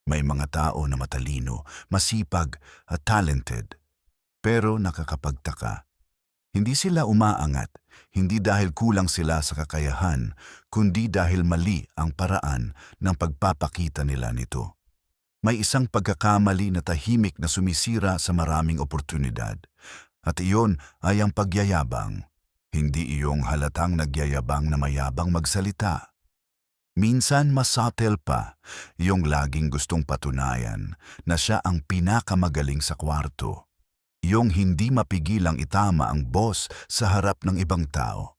May mga tao na matalino, masipag at talented, pero nakakapagtaka. Hindi sila umaangat, hindi dahil kulang sila sa kakayahan, kundi dahil mali ang paraan ng pagpapakita nila nito. May isang pagkakamali na tahimik na sumisira sa maraming oportunidad, at iyon ay ang pagyayabang. Hindi iyong halatang nagyayabang na mayabang magsalita. Minsan mas subtle pa, yung laging gustong patunayan na siya ang pinakamagaling sa kwarto. Yung hindi mapigilang itama ang boss sa harap ng ibang tao.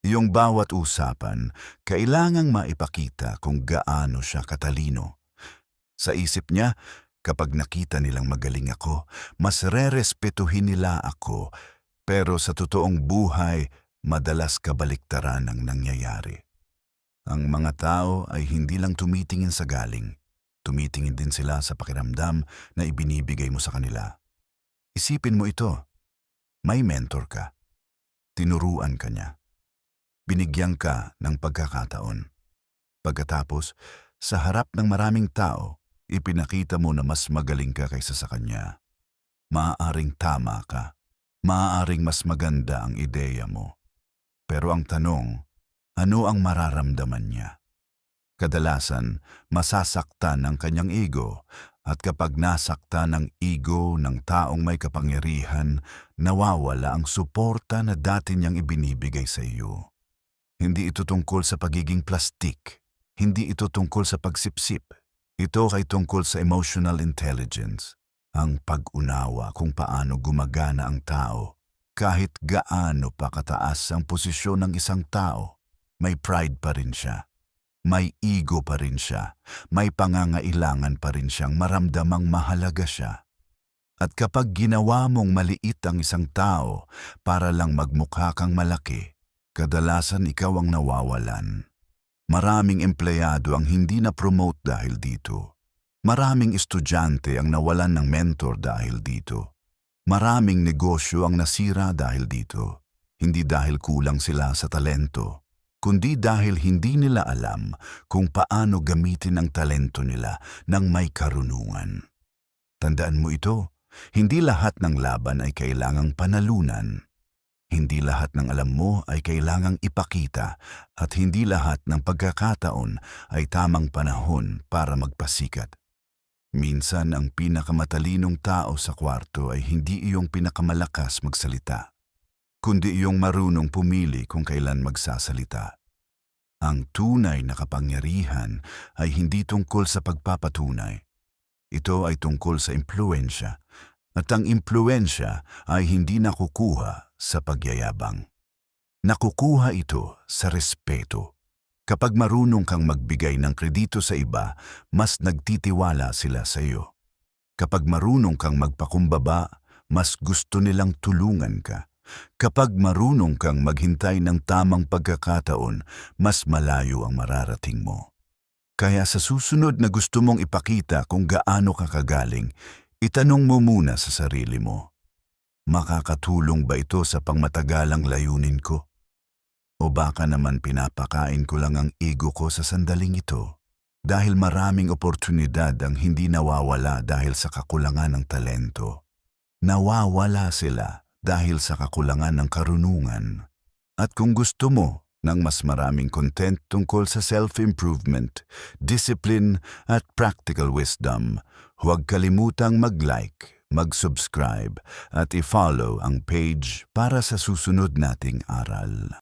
Yung bawat usapan, kailangang maipakita kung gaano siya katalino. Sa isip niya, kapag nakita nilang magaling ako, mas rerespetuhin nila ako, pero sa totoong buhay, madalas kabaliktaran ang nangyayari. Ang mga tao ay hindi lang tumitingin sa galing, tumitingin din sila sa pakiramdam na ibinibigay mo sa kanila. Isipin mo ito, may mentor ka, tinuruan ka niya, binigyan ka ng pagkakataon. Pagkatapos, sa harap ng maraming tao, ipinakita mo na mas magaling ka kaysa sa kanya. Maaaring tama ka, maaaring mas maganda ang ideya mo. Pero ang tanong, ano ang mararamdaman niya? Kadalasan, masasaktan ang kanyang ego, at kapag nasaktan ang ego ng taong may kapangyarihan, nawawala ang suporta na dati niyang ibinibigay sa iyo. Hindi ito tungkol sa pagiging plastik, hindi ito tungkol sa pagsipsip. Ito ay tungkol sa emotional intelligence, ang pag-unawa kung paano gumagana ang tao. Kahit gaano pa kataas ang posisyon ng isang tao, may pride pa rin siya. May ego pa rin siya. May pangangailangan pa rin siyang maramdamang mahalaga siya. At kapag ginawa mong maliit ang isang tao para lang magmukha kang malaki, kadalasan ikaw ang nawawalan. Maraming empleyado ang hindi na-promote dahil dito. Maraming estudyante ang nawalan ng mentor dahil dito. Maraming negosyo ang nasira dahil dito. Hindi dahil kulang sila sa talento, kundi dahil hindi nila alam kung paano gamitin ang talento nila ng may karunungan. Tandaan mo ito, hindi lahat ng laban ay kailangang panalunan. Hindi lahat ng alam mo ay kailangang ipakita, at hindi lahat ng pagkakataon ay tamang panahon para magpasikat. Minsan ang pinakamatalinong tao sa kwarto ay hindi iyong pinakamalakas magsalita, kundi iyong marunong pumili kung kailan magsasalita. Ang tunay na kapangyarihan ay hindi tungkol sa pagpapatunay. Ito ay tungkol sa impluwensya, at ang impluwensya ay hindi nakukuha sa pagyayabang. Nakukuha ito sa respeto. Kapag marunong kang magbigay ng kredito sa iba, mas nagtitiwala sila sa iyo. Kapag marunong kang magpakumbaba, mas gusto nilang tulungan ka. Kapag marunong kang maghintay ng tamang pagkakataon, mas malayo ang mararating mo. Kaya sa susunod na gusto mong ipakita kung gaano ka kagaling, itanong mo muna sa sarili mo, makakatulong ba ito sa pangmatagalang layunin ko? O baka naman pinapakain ko lang ang ego ko sa sandaling ito? Dahil maraming oportunidad ang hindi nawawala dahil sa kakulangan ng talento. Nawawala sila dahil sa kakulangan ng karunungan. At kung gusto mo ng mas maraming content tungkol sa self-improvement, discipline at practical wisdom, huwag kalimutang mag-like, mag-subscribe at i-follow ang page para sa susunod nating aral.